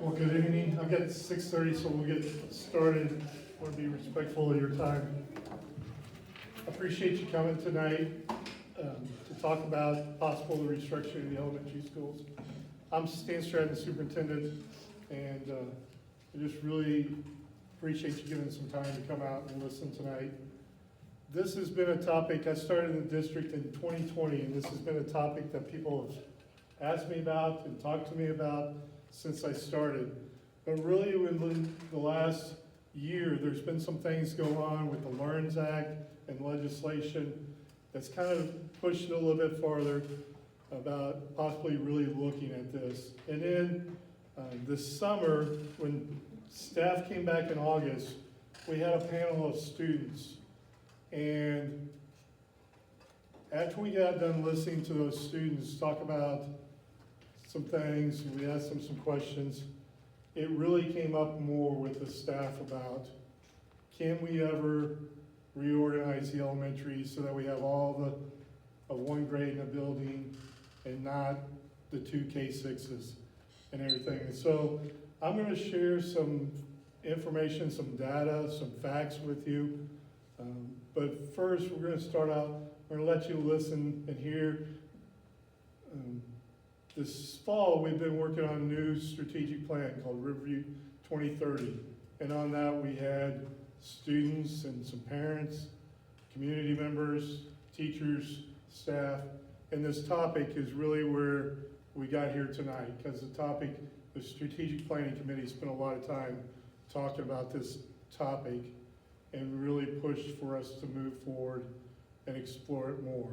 Well, good evening. I've got 6:30, so we'll get started. I want to be respectful of your time. I appreciate you coming tonight to talk about possible restructuring of the elementary schools. I'm Stan Stratton, superintendent, and I just really appreciate you giving some time to come out and listen tonight. This has been a topic, I started in the district in 2020, and this has been a topic that people have asked me about and talked to me about since I started. But really within the last year, there's been some things going on with the LEARNS Act and legislation that's kind of pushed it a little bit farther about possibly really looking at this. And then this summer, when staff came back in August, we had a panel of students. And after we got done listening to those students talk about some things, we asked them some questions, it really came up more with the staff about, can we ever reorganize the elementary so that we have all of one grade in a building and not the two K6s and everything. And so I'm gonna share some information, some data, some facts with you. But first, we're gonna start out, we're gonna let you listen and hear. This fall, we've been working on a new strategic plan called Riverview 2030. And on that, we had students and some parents, community members, teachers, staff. And this topic is really where we got here tonight, because the Strategic Planning Committee spent a lot of time talking about this topic and really pushed for us to move forward and explore it more.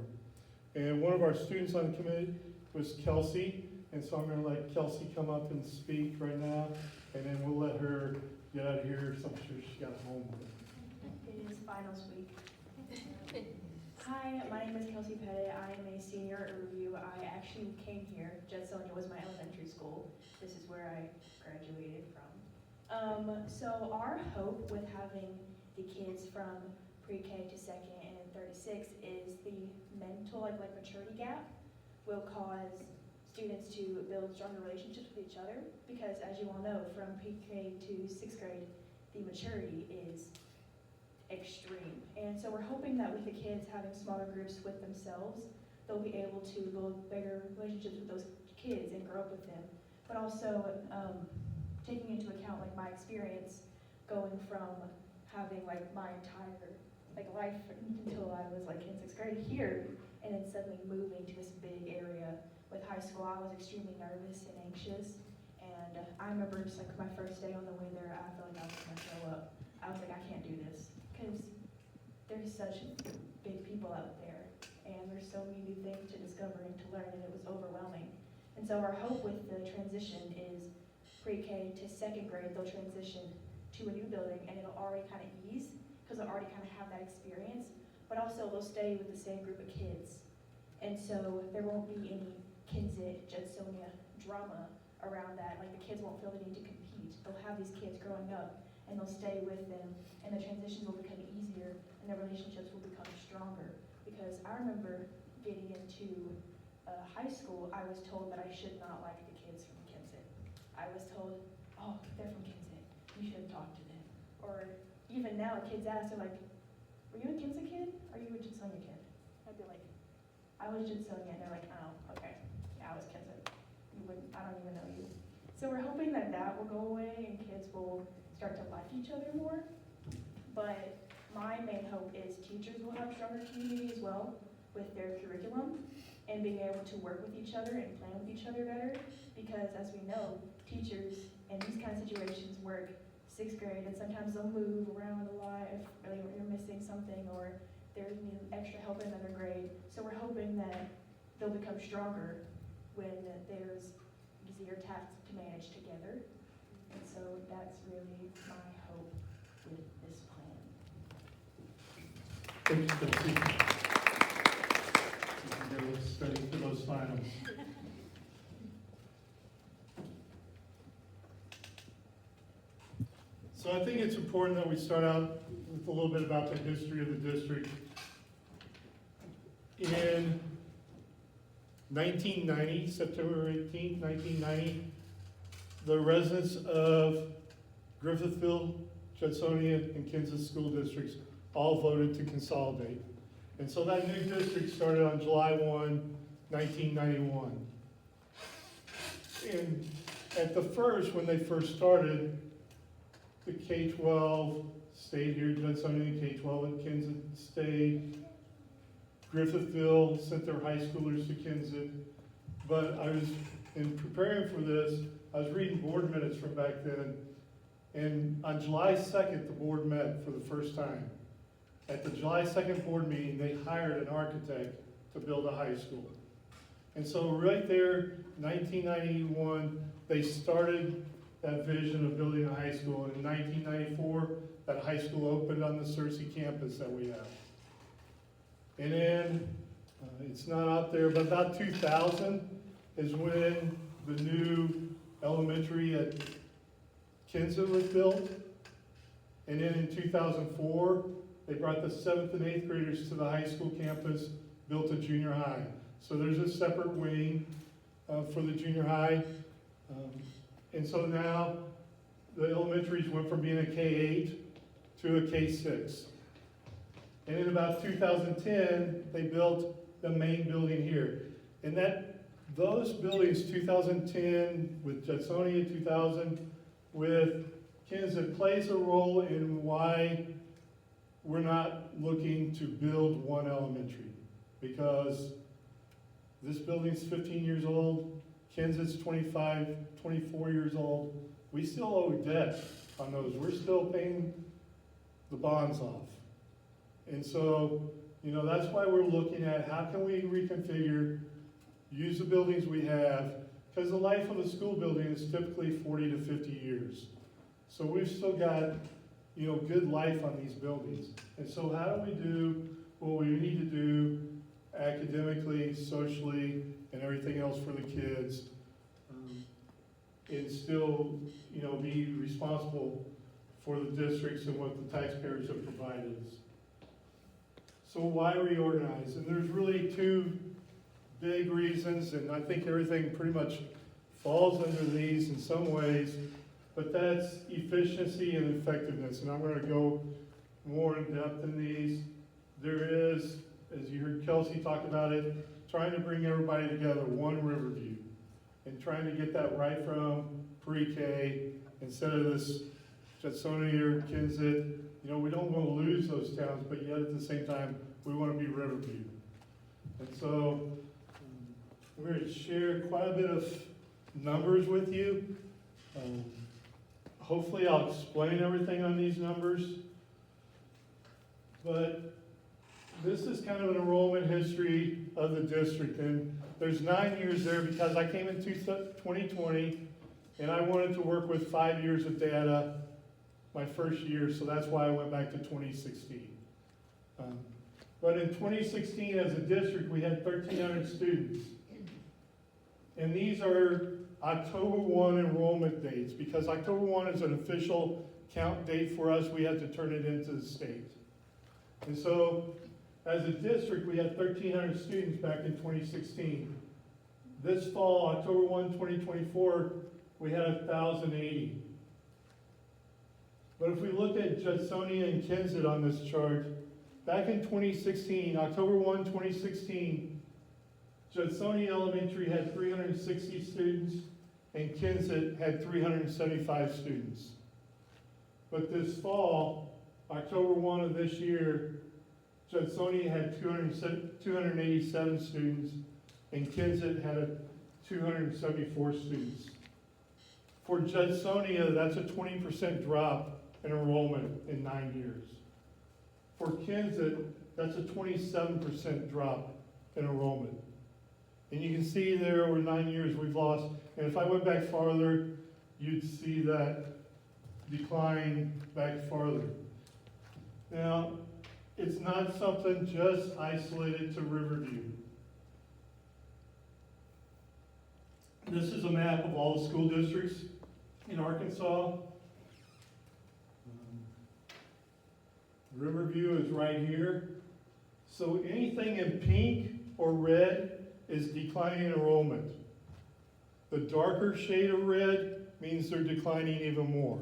And one of our students on the committee was Kelsey, and so I'm gonna let Kelsey come up and speak right now, and then we'll let her get out of here, so I'm sure she got home. It is finals week. Hi, my name is Kelsey Pettit. I am a senior at Riverview. I actually came here. Judsonia was my elementary school. This is where I graduated from. So our hope with having the kids from pre-K to second and 36 is the mental like maturity gap will cause students to build stronger relationships with each other, because as you all know, from pre-K to 6th grade, the maturity is extreme. And so we're hoping that with the kids having smaller groups with themselves, they'll be able to build better relationships with those kids and grow up with them. But also taking into account like my experience going from having like my entire like life until I was like in 6th grade here, and then suddenly moving to this big area with high school, I was extremely nervous and anxious. And I remember just like my first day on the way there, I felt like I was gonna throw up. I was like, I can't do this, because there's such big people out there, and there's so many new things to discover and to learn, and it was overwhelming. And so our hope with the transition is pre-K to 2nd grade, they'll transition to a new building, and it'll already kind of ease, because they'll already kind of have that experience, but also they'll stay with the same group of kids. And so there won't be any Kinsit, Judsonia drama around that. Like the kids won't feel the need to compete. They'll have these kids growing up, and they'll stay with them, and the transitions will become easier, and the relationships will become stronger. Because I remember getting into high school, I was told that I should not like the kids from Kinsit. I was told, oh, they're from Kinsit, you shouldn't talk to them. Or even now, kids ask, they're like, were you a Kinsit kid, or are you a Judsonia kid? I'd be like, I was Judsonia, and they're like, oh, okay, yeah, I was Kinsit. I don't even know you. So we're hoping that that will go away, and kids will start to like each other more. But my main hope is teachers will have stronger community as well with their curriculum, and being able to work with each other and plan with each other better, because as we know, teachers in these kind of situations work 6th grade, and sometimes they'll move around a lot if really you're missing something, or there's extra help in another grade. So we're hoping that they'll become stronger when there's easier tasks to manage together. And so that's really my hope with this plan. Thank you, Kelsey. You can go study for those finals. So I think it's important that we start out with a little bit about the history of the district. In 1990, September 18th, 1990, the residents of Griffithville, Judsonia, and Kansas school districts all voted to consolidate. And so that new district started on July 1, 1991. And at the first, when they first started, the K-12 stayed here, Judsonia, K-12 at Kensett stayed. Griffithville sent their high schoolers to Kensett. But I was, in preparing for this, I was reading board minutes from back then. And on July 2nd, the board met for the first time. At the July 2nd board meeting, they hired an architect to build a high school. And so right there, 1991, they started that vision of building a high school. And in 1994, that high school opened on the Searcy campus that we have. And then, it's not out there, but about 2000 is when the new elementary at Kensett was built. And then in 2004, they brought the 7th and 8th graders to the high school campus, built a junior high. So there's a separate wing for the junior high. And so now the elementaries went from being a K-8 to a K-6. And in about 2010, they built the main building here. And those buildings, 2010 with Judsonia, 2000 with Kensett, plays a role in why we're not looking to build one elementary. Because this building's 15 years old, Kensett's 25, 24 years old. We still owe debt on those. We're still paying the bonds off. And so, that's why we're looking at how can we reconfigure, use the buildings we have, because the life of a school building is typically 40 to 50 years. So we've still got, good life on these buildings. And so how do we do what we need to do academically, socially, and everything else for the kids, and still, be responsible for the districts and what the taxpayers have provided us. So why reorganize? And there's really two big reasons, and I think everything pretty much falls under these in some ways, but that's efficiency and effectiveness. And I'm going to go more in depth in these. There is, as you heard Kelsey talk about it, trying to bring everybody together, one Riverview, and trying to get that right from pre-K instead of this Judsonia or Kensett. We don't want to lose those towns, but yet at the same time, we want to be Riverview. And so, I'm going to share quite a bit of numbers with you. Hopefully I'll explain everything on these numbers. But this is kind of an enrollment history of the district. And there's 9 years there because I came in 2020 and I wanted to work with 5 years of data my first year, so that's why I went back to 2016. But in 2016, as a district, we had 1,300 students. And these are October 1 enrollment dates, because October 1 is an official count date for us. We had to turn it into the state. And so, as a district, we had 1,300 students back in 2016. This fall, October 1, 2024, we had 1,080. But if we look at Judsonia and Kensett on this chart, back in 2016, October 1, 2016, Judsonia Elementary had 360 students and Kensett had 375 students. But this fall, October 1 of this year, Judsonia had 287 students and Kensett had 274 students. For Judsonia, that's a 20% drop in enrollment in 9 years. For Kensett, that's a 27% drop in enrollment. And you can see there over 9 years we've lost, and if I went back farther, you'd see that decline back farther. Now, it's not something just isolated to Riverview. This is a map of all the school districts in Arkansas. Riverview is right here. So anything in pink or red is declining enrollment. The darker shade of red means they're declining even more.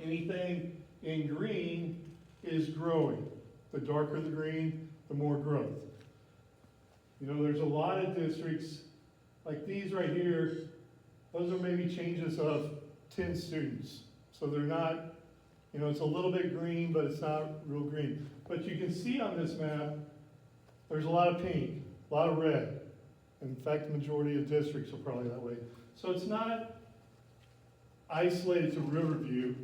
Anything in green is growing. The darker the green, the more growth. You know, there's a lot of districts, like these right here, those are maybe changes of 10 students. So they're not, you know, it's a little bit green, but it's not real green. But you can see on this map, there's a lot of pink, a lot of red. In fact, the majority of districts are probably that way. So it's not isolated to Riverview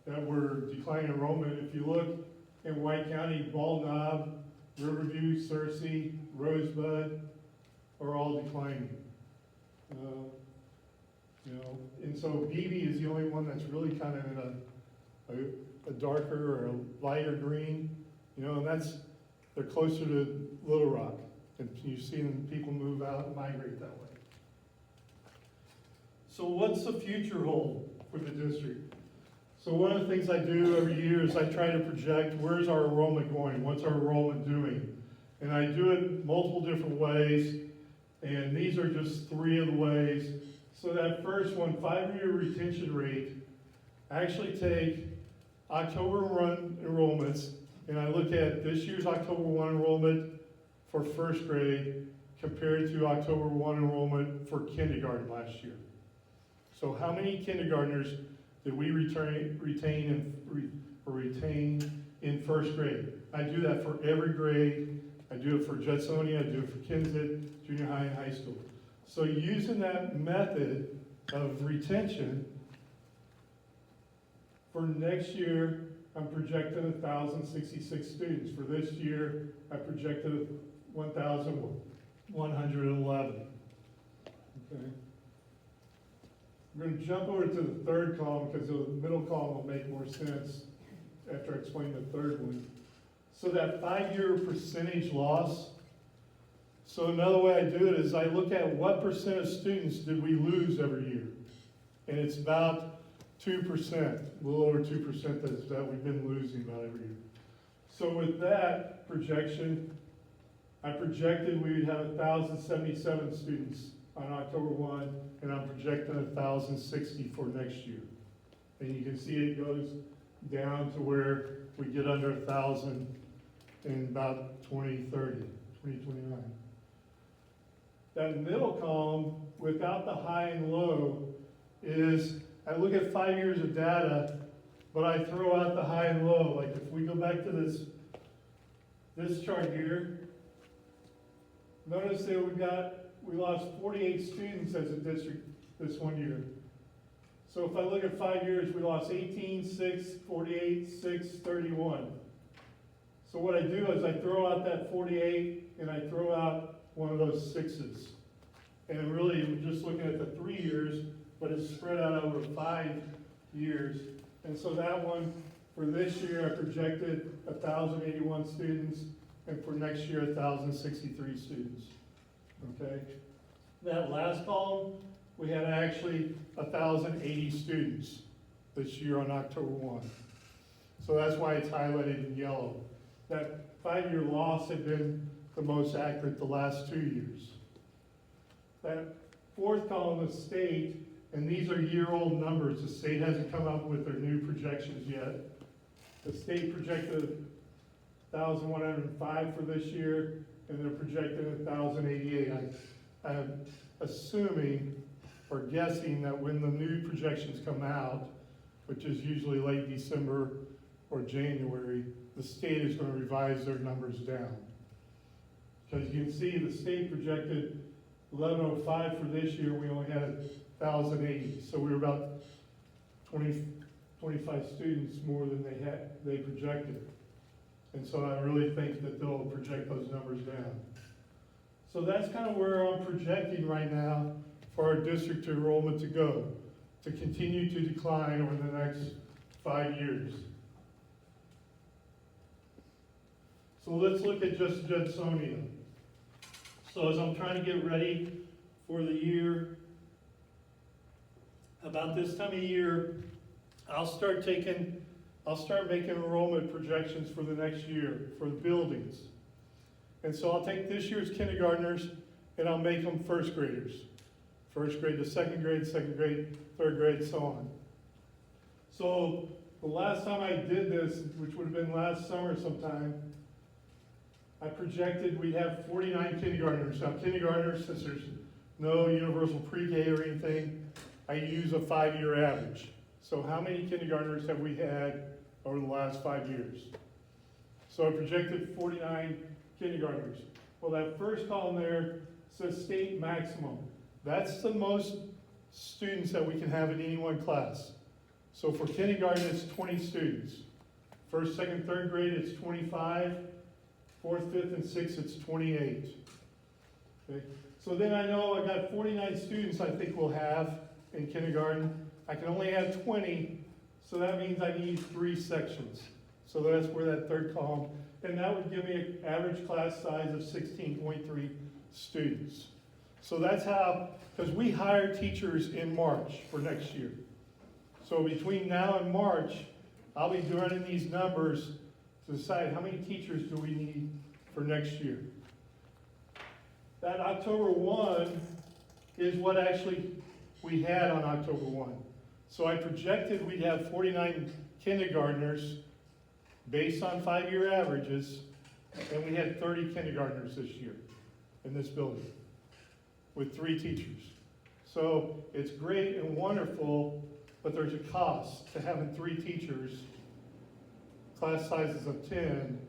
that we're declining enrollment. If you look in White County, Bald Knob, Riverview, Searcy, Rosebud are all declining. You know, and so Beebe is the only one that's really kind of in a darker or a lighter green, you know, and they're closer to Little Rock. And you've seen people move out and migrate that way. So what's the future hold for the district? So one of the things I do every year is I try to project where's our enrollment going, what's our enrollment doing? And I do it multiple different ways, and these are just 3 of the ways. So that first one, 5-year retention rate, I actually take October 1 enrollments, and I look at this year's October 1 enrollment for first grade compared to October 1 enrollment for kindergarten last year. So how many kindergartners did we retain in first grade? I do that for every grade. I do it for Judsonia, I do it for Kensett, junior high and high school. So using that method of retention, for next year, I'm projecting 1,066 students. For this year, I projected 1,111. Okay. We're going to jump over to the third column because the middle column will make more sense after I explain the third one. So that 5-year percentage loss, so another way I do it is I look at what percent of students did we lose every year. And it's about 2%, a little over 2% that we've been losing about every year. So with that projection, I projected we would have 1,077 students on October 1, and I'm projecting 1,060 for next year. And you can see it goes down to where we get under 1,000 in about 2030, 2029. That middle column, without the high and low, is I look at 5 years of data, but I throw out the high and low. Like if we go back to this chart here, notice that we lost 48 students as a district this one year. So if I look at 5 years, we lost 18, 6, 48, 6, 31. So what I do is I throw out that 48 and I throw out one of those 6s. And really, we're just looking at the 3 years, but it's spread out over 5 years. And so that one, for this year, I projected 1,081 students, and for next year, 1,063 students. Okay? That last column, we had actually 1,080 students this year on October 1. So that's why it's highlighted in yellow. That 5-year loss had been the most accurate the last 2 years. That fourth column is state, and these are year-old numbers. The state hasn't come up with their new projections yet. The state projected 1,105 for this year, and they're projecting 1,088. I'm assuming or guessing that when the new projections come out, which is usually late December or January, the state is going to revise their numbers down. Because you can see the state projected 1,105 for this year, we only had 1,080. So we were about 25 students more than they projected. And so I really think that they'll project those numbers down. So that's kind of where I'm projecting right now for our district enrollment to go, to continue to decline over the next 5 years. So let's look at just Judsonia. So as I'm trying to get ready for the year, about this time of year, I'll start making enrollment projections for the next year for the buildings. And so I'll take this year's kindergartners and I'll make them first graders First grade to second grade, third grade, so on. So the last time I did this, which would have been last summer sometime, I projected we'd have 49 kindergartners. Now kindergartners, since there's no universal pre-K or anything, I use a 5-year average. So how many kindergartners have we had over the last 5 years? So I projected 49 kindergartners. Well, that first column there says state maximum. That's the most students that we can have in any one class. So for kindergarten, it's 20 students. First, second, third grade, it's 25. Fourth, fifth, and sixth, it's 28. Okay. So then I know I got 49 students I think we'll have in kindergarten. I can only have 20, so that means I need 3 sections. So that's where that third column, and that would give me an average class size of 16.3 students. So that's how, because we hire teachers in March for next year. So between now and March, I'll be running these numbers to decide how many teachers do we need for next year. That October 1 is what actually we had on October 1. So I projected we'd have 49 kindergartners based on 5-year averages, and we had 30 kindergartners this year in this building with 3 teachers. So it's great and wonderful, but there's a cost to having 3 teachers, class sizes of 10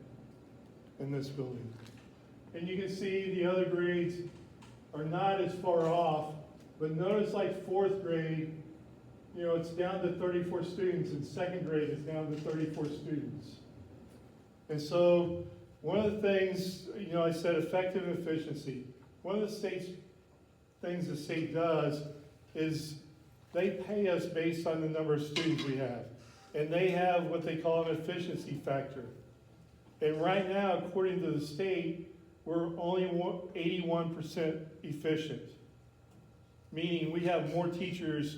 in this building. And you can see the other grades are not as far off, but notice like 4th grade, you know, it's down to 34 students, and 2nd grade is down to 34 students. And so one of the things, you know, I said effective efficiency. One of the things the state does is they pay us based on the number of students we have. And they have what they call an efficiency factor. And right now, according to the state, we're only 81% efficient. Meaning we have more teachers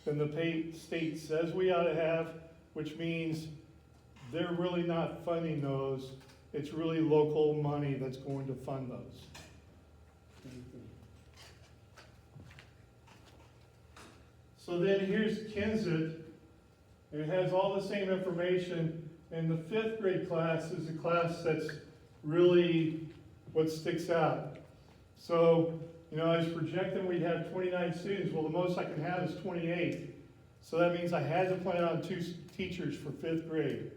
than the state says we ought to have, which means they're really not funding those. It's really local money that's going to fund those. So then here's Kinsit, and it has all the same information, and the 5th grade class is a class that's really what sticks out. So, you know, I was projecting we'd have 29 students. Well, the most I can have is 28. So that means I had to plan on 2 teachers for 5th grade.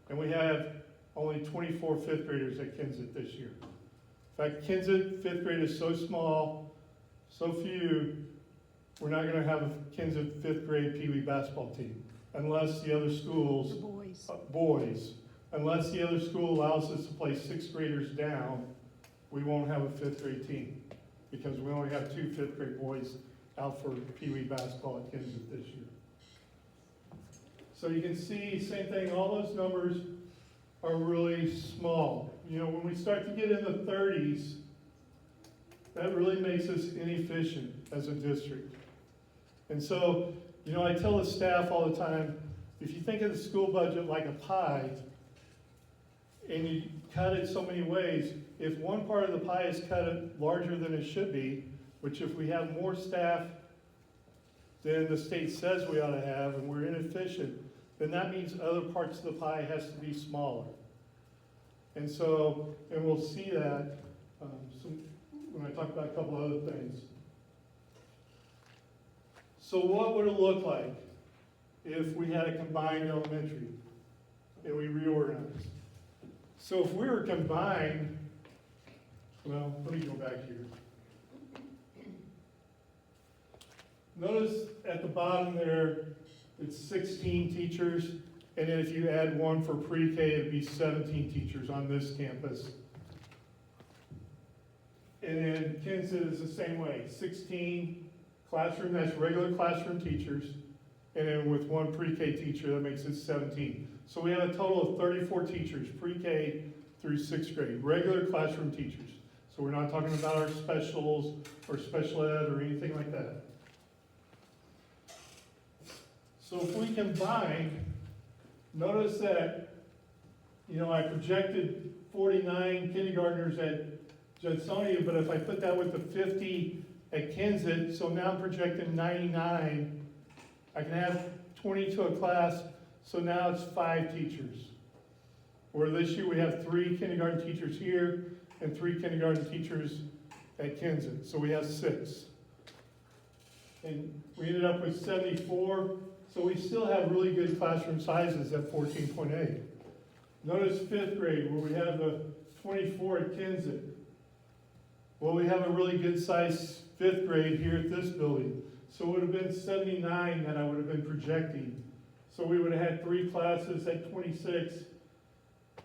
And we have only 24 5th graders at Kinsit this year. In fact, Kinsit 5th grade is so small, so few, we're not going to have a Kinsit 5th grade Pee Wee basketball team unless the other schools, boys, unless the other school allows us to play 6th graders down, we won't have a 5th grade team because we only have 2 5th grade boys out for Pee Wee basketball at Kinsit this year. So you can see, same thing, all those numbers are really small. You know, when we start to get in the 30s, that really makes us inefficient as a district. And so, you know, I tell the staff all the time, if you think of the school budget like a pie, and you cut it so many ways, if one part of the pie is cut larger than it should be, which if we have more staff than the state says we ought to have, and we're inefficient, then that means other parts of the pie has to be smaller. And so, and we'll see that when I talk about a couple other things. So what would it look like if we had a combined elementary and we reorganized? So if we were combined, well, let me go back here. Notice at the bottom there, it's 16 teachers, and then if you add 1 for pre-K, it'd be 17 teachers on this campus. And then Kinsit is the same way, 16 classroom, that's regular classroom teachers, and then with 1 pre-K teacher, that makes it 17. So we have a total of 34 teachers, pre-K through 6th grade, regular classroom teachers. So we're not talking about our specials or special ed or anything like that. So if we combine, notice that, you know, I projected 49 kindergartners at Judsonia, but if I put that with the 50 at Kensett, so now I'm projecting 99. I can have 20 to a class, so now it's 5 teachers. Where this year we have 3 kindergarten teachers here and 3 kindergarten teachers at Kensett, so we have 6. And we ended up with 74, so we still have really good classroom sizes at 14.8. Notice 5th grade, where we have the 24 at Kensett. Well, we have a really good size 5th grade here at this building. So it would have been 79 that I would have been projecting. So we would have had 3 classes at 26,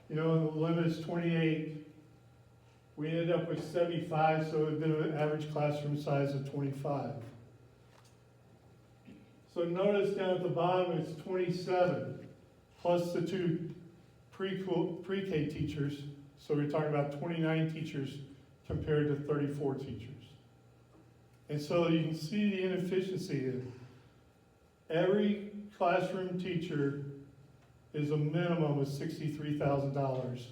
and the limit is 28. We ended up with 75, so it would have been an average classroom size of 25. So notice down at the bottom, it's 27, plus the 2 pre-K teachers. So we're talking about 29 teachers compared to 34 teachers. And so you can see the inefficiency here. Every classroom teacher is a minimum of $63,000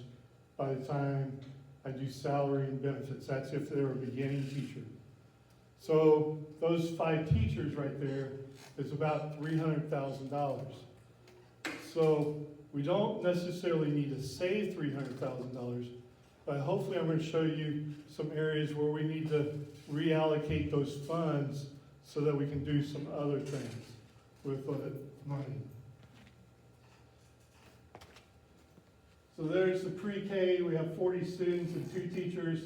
by the time I do salary and benefits. That's if they're a beginning teacher. So those 5 teachers right there is about $300,000. So we don't necessarily need to save $300,000, but hopefully I'm going to show you some areas where we need to reallocate those funds so that we can do some other things with money. So there's the pre-K. We have 40 students and 2 teachers.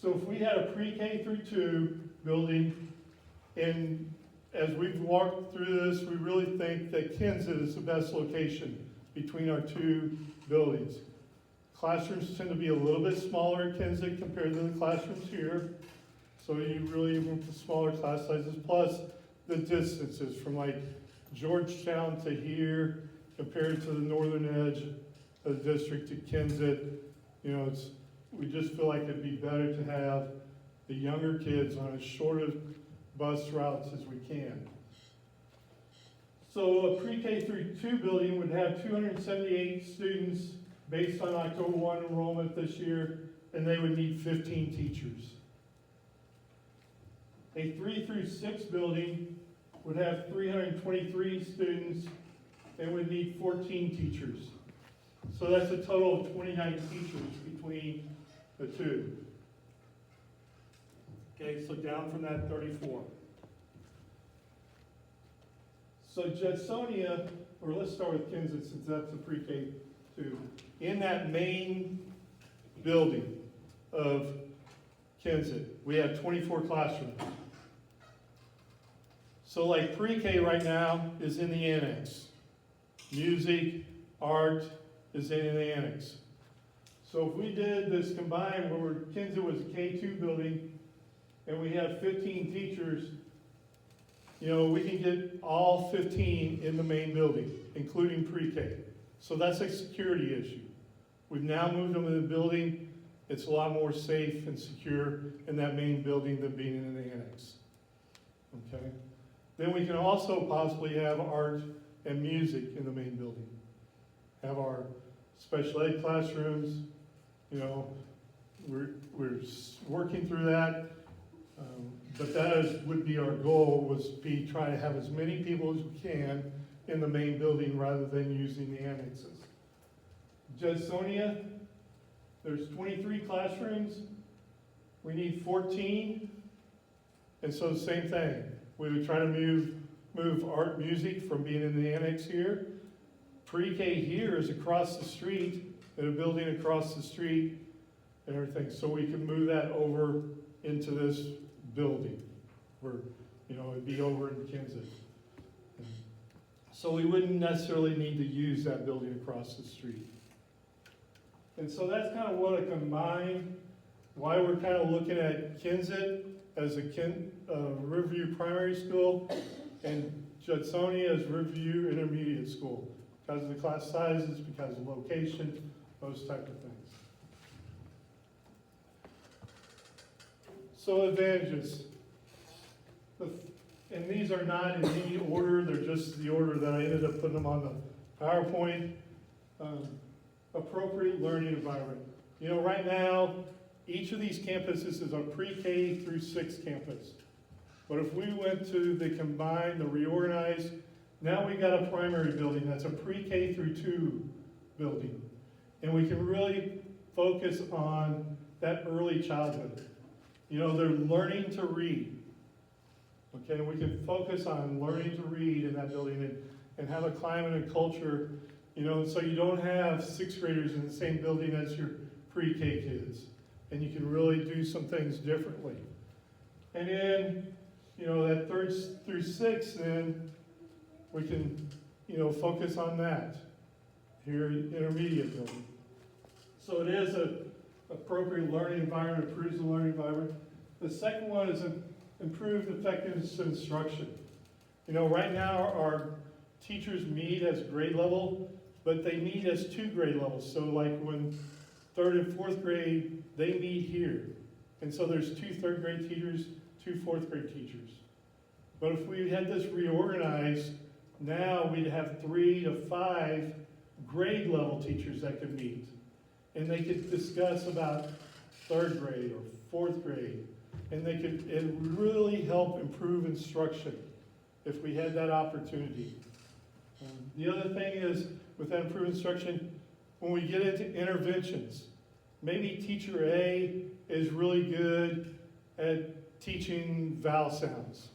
So if we had a pre-K through 2 building, and as we've walked through this, we really think that Kensett is the best location between our 2 buildings. Classrooms tend to be a little bit smaller at Kensett compared to the classrooms here. So you really want the smaller class sizes, plus the distances from like Georgetown to here compared to the northern edge of the district to Kensett. We just feel like it'd be better to have the younger kids on as short of bus routes as we can. So a pre-K through 2 building would have 278 students based on October 1 enrollment this year, and they would need 15 teachers. A 3 through 6 building would have 323 students and would need 14 teachers. So that's a total of 29 teachers between the 2. Okay, so down from that 34. So Judsonia, or let's start with Kensett since that's the pre-K 2. In that main building of Kensett, we have 24 classrooms. So like pre-K right now is in the annex. Music, art is in the annex. So if we did this combined where Kensett was a K2 building and we have 15 teachers, we can get all 15 in the main building, including pre-K. So that's a security issue. We've now moved them in the building. It's a lot more safe and secure in that main building than being in the annex. Okay? Then we can also possibly have art and music in the main building. Have our special ed classrooms, we're working through that. But that would be our goal, was try to have as many people as we can in the main building rather than using the annexes. Judsonia, there's 23 classrooms. We need 14. And so the same thing. We would try to move art music from being in the annex here. Pre-K here is across the street, in a building across the street and everything. So we can move that over into this building where, it'd be over in Kensett. So we wouldn't necessarily need to use that building across the street. And so that's kind of what a combined, why we're kind of looking at Kensett as a Riverview Primary School and Judsonia as Riverview Intermediate School. Because of the class sizes, because of location, those type of things. So advantages. And these are not in any order, they're just the order that I ended up putting them on the PowerPoint. Appropriate learning environment. Right now, each of these campuses is a pre-K through 6 campus. But if we went to the combined, the reorganized, now we got a primary building that's a pre-K through 2 building. And we can really focus on that early childhood. You know, they're learning to read. Okay, we can focus on learning to read in that building and have a climate and culture, you know, so you don't have 6th graders in the same building as your pre-K kids. And you can really do some things differently. And then, you know, that 3rd through 6th, then we can, you know, focus on that here in intermediate building. So it is an appropriate learning environment, improves the learning environment. The second one is an improved effectiveness of instruction. You know, right now our teachers meet as grade level, but they meet as 2 grade levels. So like when 3rd and 4th grade, they meet here. And so there's 2 3rd grade teachers, 2 4th grade teachers. But if we had this reorganized, now we'd have 3 to 5 grade level teachers that could meet. And they could discuss about 3rd grade or 4th grade. And they could, it would really help improve instruction if we had that opportunity. The other thing is, with that improved instruction, when we get into interventions, maybe teacher A is really good at teaching vowel sounds,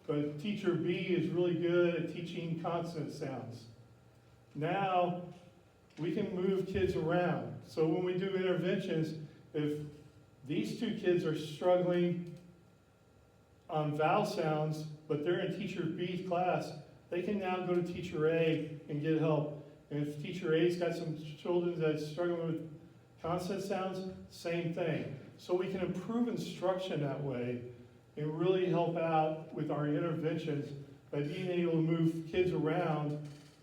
but teacher B is really good at teaching consonant sounds. Now, we can move kids around. So when we do interventions, if these 2 kids are struggling on vowel sounds, but they're in teacher B's class, they can now go to teacher A and get help. And if teacher A's got some children that's struggling with consonant sounds, same thing. So we can improve instruction that way and really help out with our interventions by being able to move kids around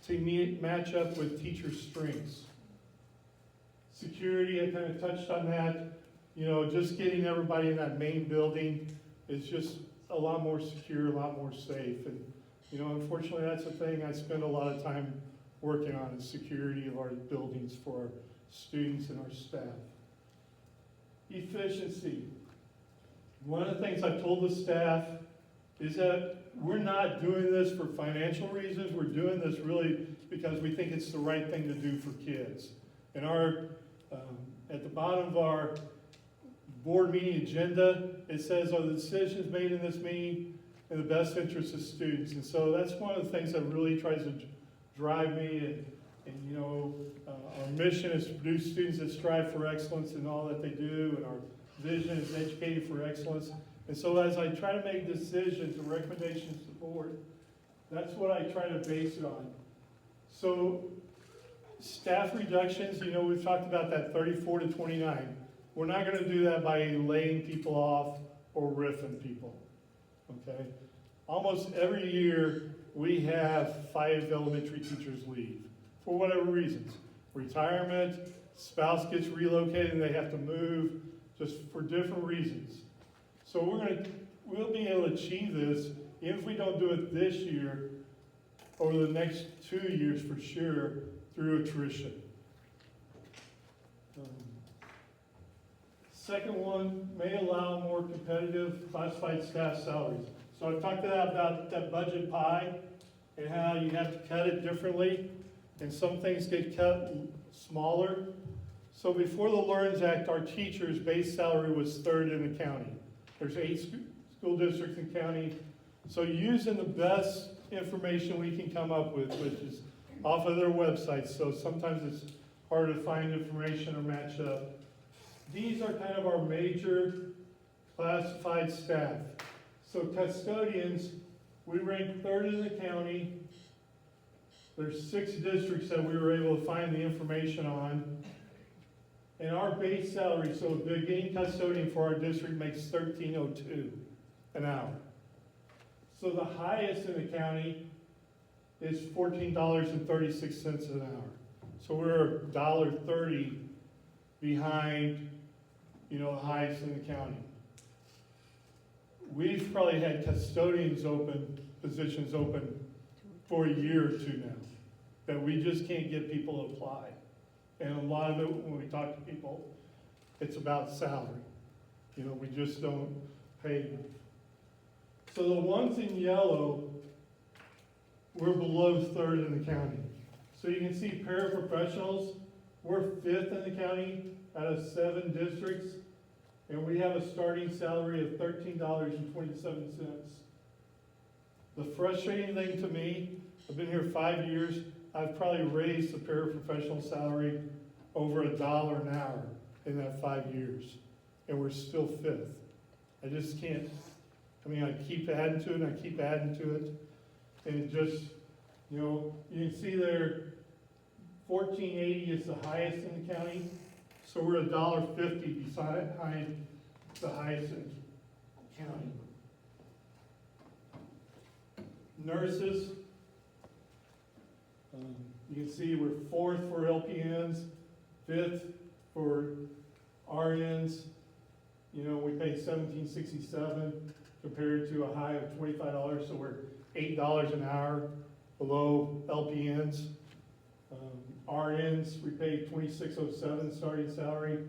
to match up with teachers' strengths. Security, I kind of touched on that. You know, just getting everybody in that main building is just a lot more secure, a lot more safe. And, you know, unfortunately, that's a thing I spend a lot of time working on, is security of our buildings for our students and our staff. Efficiency. One of the things I've told the staff is that we're not doing this for financial reasons. We're doing this really because we think it's the right thing to do for kids. And our, at the bottom of our board meeting agenda, it says, are the decisions made in this meeting in the best interest of students? And so that's one of the things that really tries to drive me. And you know, our mission is to produce students that strive for excellence in all that they do, and our vision is educated for excellence. And so as I try to make decisions and recommendations to the board, that's what I try to base it on. So staff reductions, you know, we've talked about that 34 to 29. We're not going to do that by laying people off or riffing people, okay? Almost every year, we have 5 elementary teachers leave for whatever reasons. Retirement, spouse gets relocated and they have to move, just for different reasons. So we'll be able to achieve this, even if we don't do it this year, over the next 2 years for sure, through attrition. Second one, may allow more competitive classified staff salaries. So I've talked about that budget pie and how you have to cut it differently, and some things get cut smaller. So before the LEARNS Act, our teachers' base salary was 3rd in the county. There's 8 school districts in the county. So using the best information we can come up with, which is off of their websites, so sometimes it's hard to find information or match up. These are kind of our major classified staff. So custodians, we rank 3rd in the county. There's 6 districts that we were able to find the information on. And our base salary, so a beginning custodian for our district makes $13.02 an hour. So the highest in the county is $14.36 an hour. So we're $1.30 behind, you know, the highest in the county. We've probably had custodians positions open for a year or 2 now, that we just can't get people to apply. And a lot of it, when we talk to people, it's about salary. You know, we just don't pay So the ones in yellow, we're below third in the county. So you can see paraprofessionals, we're fifth in the county out of 7 districts, and we have a starting salary of $13.27. The frustrating thing to me, I've been here 5 years, I've probably raised the paraprofessional salary over $1 an hour in that 5 years, and we're still fifth. I just can't, I mean, I keep adding to it, and I keep adding to it, and it just, you know, you can see there, 1480 is the highest in the county, so we're $1.50 behind the highest in the county. Nurses, you can see we're 4th for LPNs, 5th for RNs. You know, we pay $17.67 compared to a high of $25, so we're $8 an hour below LPNs. RNs, we pay $26.07 starting salary,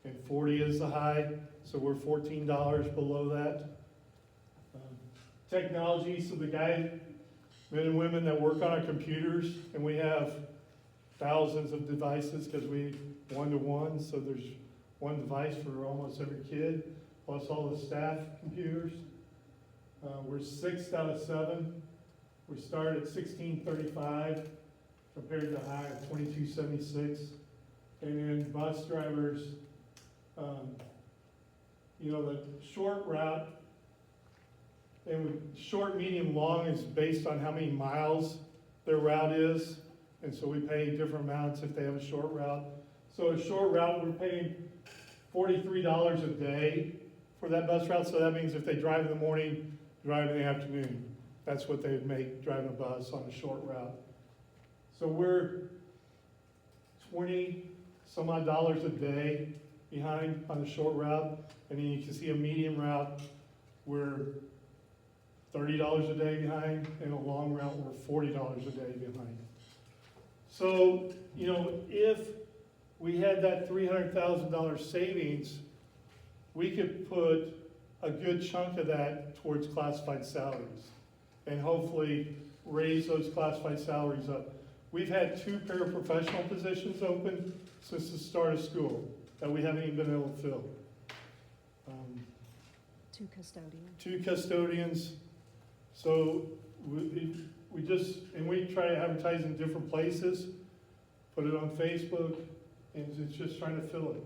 and 40 is the high, so we're $14 below that. Technology, so the men and women that work on our computers, and we have thousands of devices because we one-to-one, so there's one device for almost every kid, plus all the staff computers. We're 6th out of 7. We started at $16.35 compared to a high of $22.76. And then bus drivers, you know, the short route, and short, medium, long is based on how many miles their route is. And so we pay different amounts if they have a short route. So a short route, we're paying $43 a day for that bus route. So that means if they drive in the morning, drive in the afternoon. That's what they would make driving a bus on a short route. So we're 20 some odd dollars a day behind on the short route. And then you can see a medium route, we're $30 a day behind, and a long route, we're $40 a day behind. So, you know, if we had that $300,000 savings, we could put a good chunk of that towards classified salaries and hopefully raise those classified salaries up. We've had 2 paraprofessional positions open since the start of school that we haven't even been able to fill. 2 custodians. 2 custodians. So we just, and we try to advertise in different places, put it on Facebook, and it's just trying to fill it.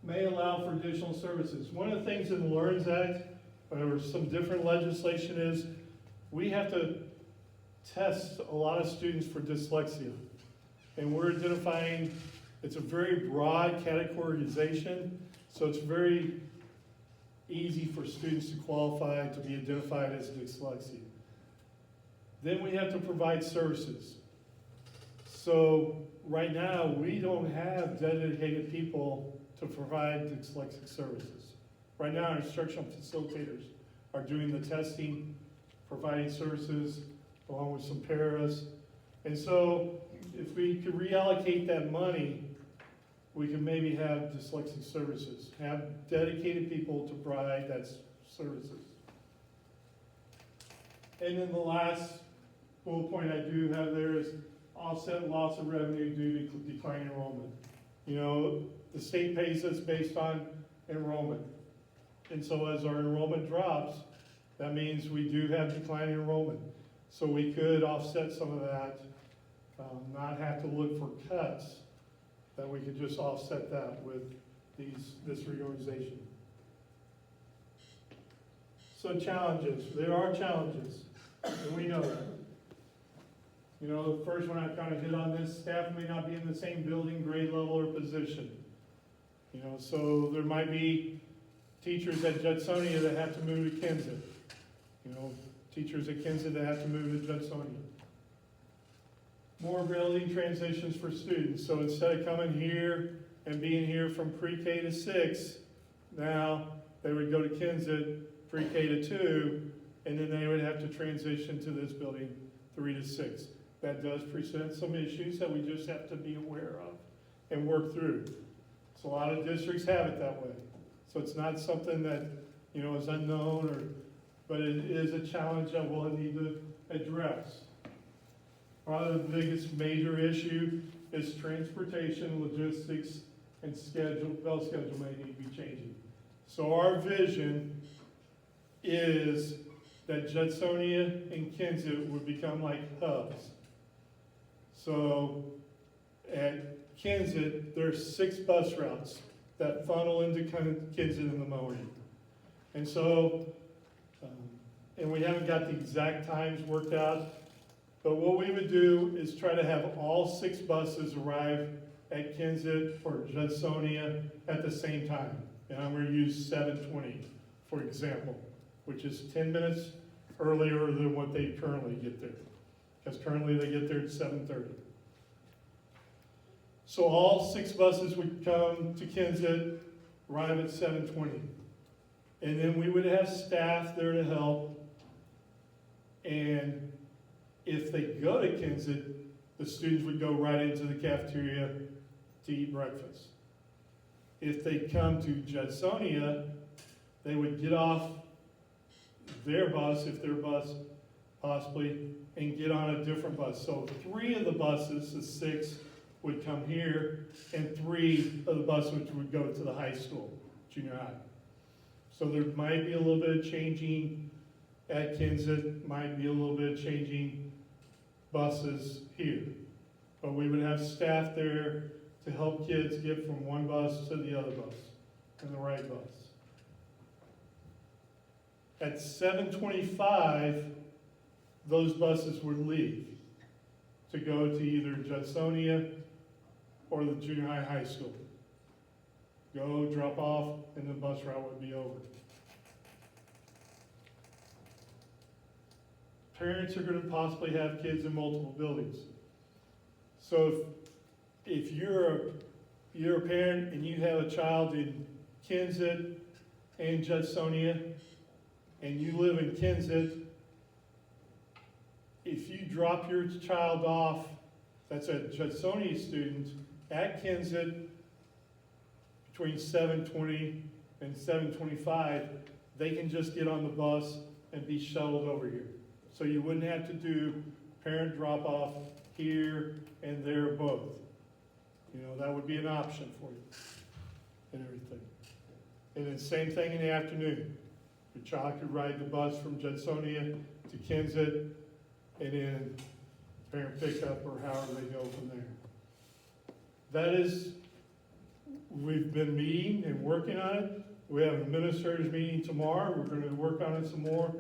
May allow for additional services. One of the things in the LEARNS Act, or some different legislation is, we have to test a lot of students for dyslexia. And we're identifying, it's a very broad categorization, so it's very easy for students to qualify to be identified as dyslexia. Then we have to provide services. So right now, we don't have dedicated people to provide dyslexic services. Right now, our instructional facilitators are doing the testing, providing services, along with some paras. And so if we could reallocate that money, we can maybe have dyslexic services, have dedicated people to provide that services. And then the last bullet point I do have there is offset loss of revenue due to declining enrollment. You know, the state pays us based on enrollment. And so as our enrollment drops, that means we do have declining enrollment. So we could offset some of that, not have to look for cuts, that we could just offset that with this reorganization. So challenges, there are challenges, and we know that. You know, the first one I kind of hit on this, staff may not be in the same building, grade level, or position. You know, so there might be teachers at Judsonia that have to move to Kensett. You know, teachers at Kensett that have to move to Judsonia. More building transitions for students. So instead of coming here and being here from pre-K to 6, now they would go to Kensett, pre-K to 2, and then they would have to transition to this building 3 to 6. That does present some issues that we just have to be aware of and work through. So a lot of districts have it that way. So it's not something that, is unknown but it is a challenge that we'll need to address. Probably the biggest major issue is transportation, logistics, and bell schedule may need to be changing. So our vision is that Judsonia and Kensett would become like hubs. So at Kensett, there's 6 bus routes that funnel into Kensett in the morning. And so, and we haven't got the exact times worked out, but what we would do is try to have all 6 buses arrive at Kensett or Judsonia at the same time. And I'm going to use 7:20, for example, which is 10 minutes earlier than what they currently get there. Because currently they get there at 7:30. So all 6 buses would come to Kensett, arrive at 7:20. And then we would have staff there to help. And if they go to Kensett, the students would go right into the cafeteria to eat breakfast. If they come to Judsonia, they would get off their bus, if their bus possibly, and get on a different bus. So 3 of the buses, the 6, would come here, and 3 of the buses would go to the high school, junior high. So there might be a little bit of changing at Kensett, might be a little bit of changing buses here. But we would have staff there to help kids get from one bus to the other bus, and the right bus. At 7:25, those buses would leave to go to either Judsonia or the junior high school. Go, drop off, and the bus route would be over. Parents are going to possibly have kids in multiple buildings. So if you're a parent and you have a child in Kensett and Judsonia, and you live in Kensett, if you drop your child off, that's a Judsonia student, at Kensett, between 7:20 and 7:25, they can just get on the bus and be shuttled over here. So you wouldn't have to do parent drop-off here and there both. That would be an option for you and everything. And then same thing in the afternoon. Your child could ride the bus from Judsonia to Kensett, and then parent pickup or however they go from there. That is, we've been meeting and working on it. We have an administrators meeting tomorrow. We're going to work on it some more.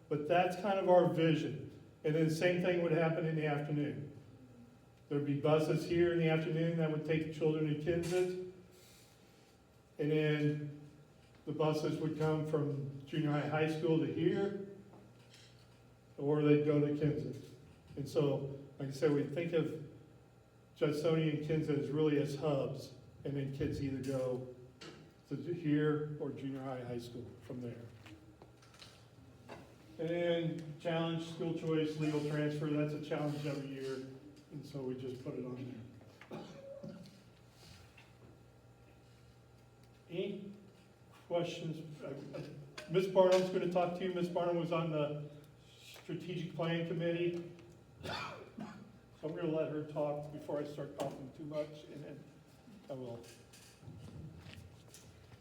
But that's kind of our vision. And then the same thing would happen in the afternoon. There'd be buses here in the afternoon that would take children to Kensett. And then the buses would come from junior high school to here, or they'd go to Kensett. And so, like I said, we think of Judsonia and Kensett as really as hubs, and then kids either go to here or junior high school from there. And challenge, school choice, legal transfer, that's a challenge every year, and so we just put it on there. Any questions? Ms. Barnum's going to talk to you. Ms. Barnum was on the strategic plan committee. So I'm going to let her talk before I start talking too much, and then I will.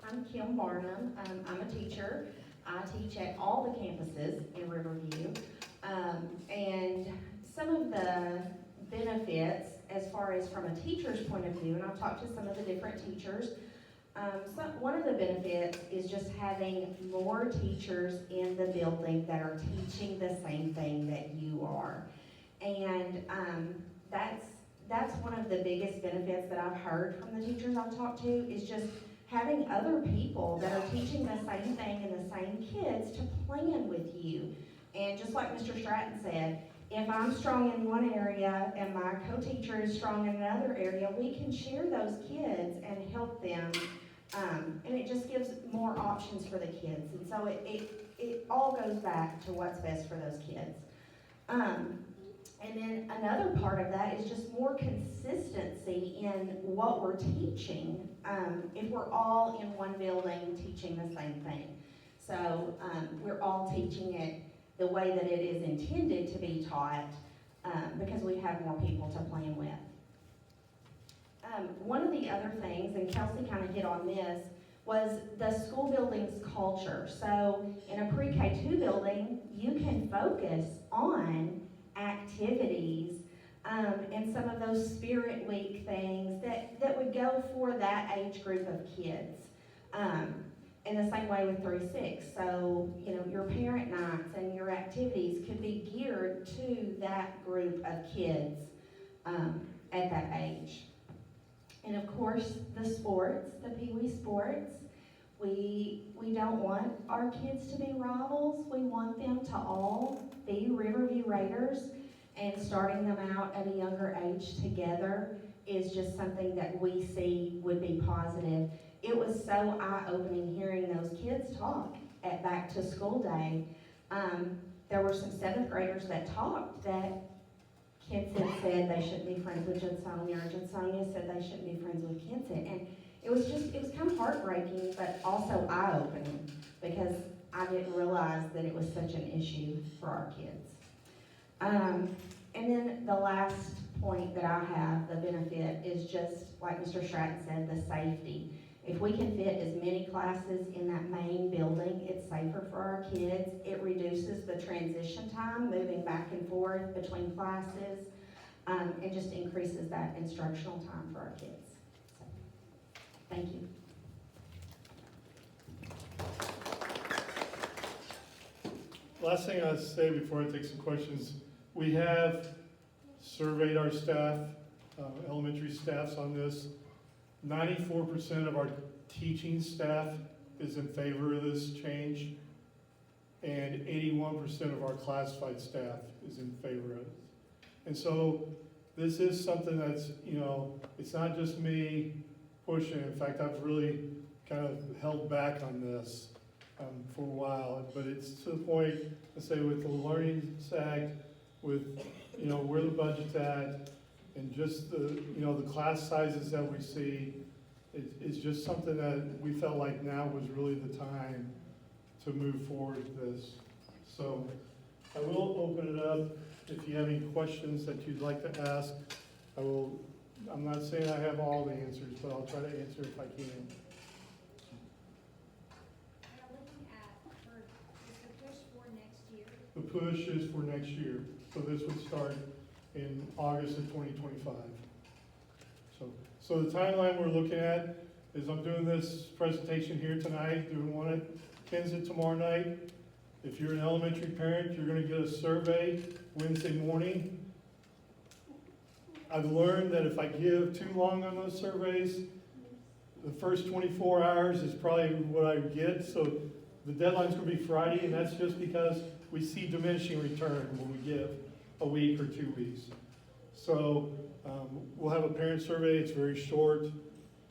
I'm Kim Barnum. I'm a teacher. I teach at all the campuses in Riverview. And some of the benefits, as far as from a teacher's point of view, and I've talked to some of the different teachers, one of the benefits is just having more teachers in the building that are teaching the same thing that you are. And that's one of the biggest benefits that I've heard from the teachers I've talked to, is just having other people that are teaching the same thing and the same kids to plan with you. And just like Mr. Stratton said, if I'm strong in one area and my co-teacher is strong in another area, we can share those kids and help them. And it just gives more options for the kids. And so it all goes back to what's best for those kids. And then another part of that is just more consistency in what we're teaching, if we're all in one building teaching the same thing. So we're all teaching it the way that it is intended to be taught, because we have more people to plan with. One of the other things, and Kelsey kind of hit on this, was the school building's culture. So in a pre-K2 building, you can focus on activities and some of those Spirit Week things that would go for that age group of kids. In the same way with 3-6. So, you know, your parent nights and your activities could be geared to that group of kids at that age. And of course, the sports, the Pee Wee sports, we don't want our kids to be rivals. We want them to all be Riverview Raiders, and starting them out at a younger age together is just something that we see would be positive. It was so eye-opening hearing those kids talk at back to school day. There were some 7th graders that talked that Kenton said they shouldn't be friends with Judsonia, or Judsonia said they shouldn't be friends with Kenton. And it was kind of heartbreaking, but also eye-opening, because I didn't realize that it was such an issue for our kids. And then the last point that I have, the benefit, is just, like Mr. Stratton said, the safety. If we can fit as many classes in that main building, it's safer for our kids. It reduces the transition time, moving back and forth between classes, and just increases that instructional time for our kids. So, thank you. Last thing I'll say before I take some questions, we have surveyed our staff, elementary staffs on this. 94% of our teaching staff is in favor of this change, and 81% of our classified staff is in favor of it. And so this is something that's, you know, it's not just me pushing. In fact, I've really kind of held back on this for a while, but it's to the point, I say, with the Learning Act, with, you know, where the budget's at, and just the, you know, the class sizes that we see, it's just something that we felt like now was really the time to move forward with this. So I will open it up. If you have any questions that you'd like to ask, I'm not saying I have all the answers, but I'll try to answer if I can. Looking at, is the push for next year? The push is for next year, so this would start in August of 2025. So the timeline we're looking at is I'm doing this presentation here tonight, doing one at Kensett tomorrow night. If you're an elementary parent, you're gonna get a survey Wednesday morning. I've learned that if I give too long on those surveys, the first 24 hours is probably what I get. So the deadline's gonna be Friday, and that's just because we see diminishing return when we give a week or 2 weeks. So we'll have a parent survey. It's very short.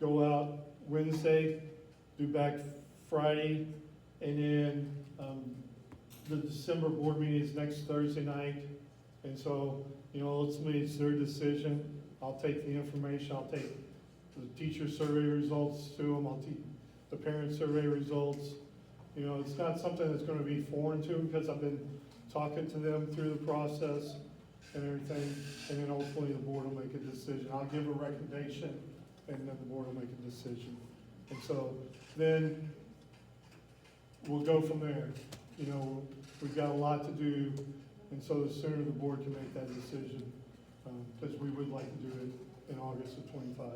Go out Wednesday, do back Friday, and then the December board meeting is next Thursday night. And so, you know, ultimately it's their decision. I'll take the information. I'll take the teacher survey results to them. I'll take the parent survey results. You know, it's not something that's going to be foreign to them, because I've been talking to them through the process and everything, and then ultimately the board will make a decision. I'll give a recommendation, and then the board will make a decision. And so then we'll go from there. You know, we've got a lot to do, and so the sooner the board can make that decision, because we would like to do it in August of 25.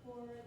For the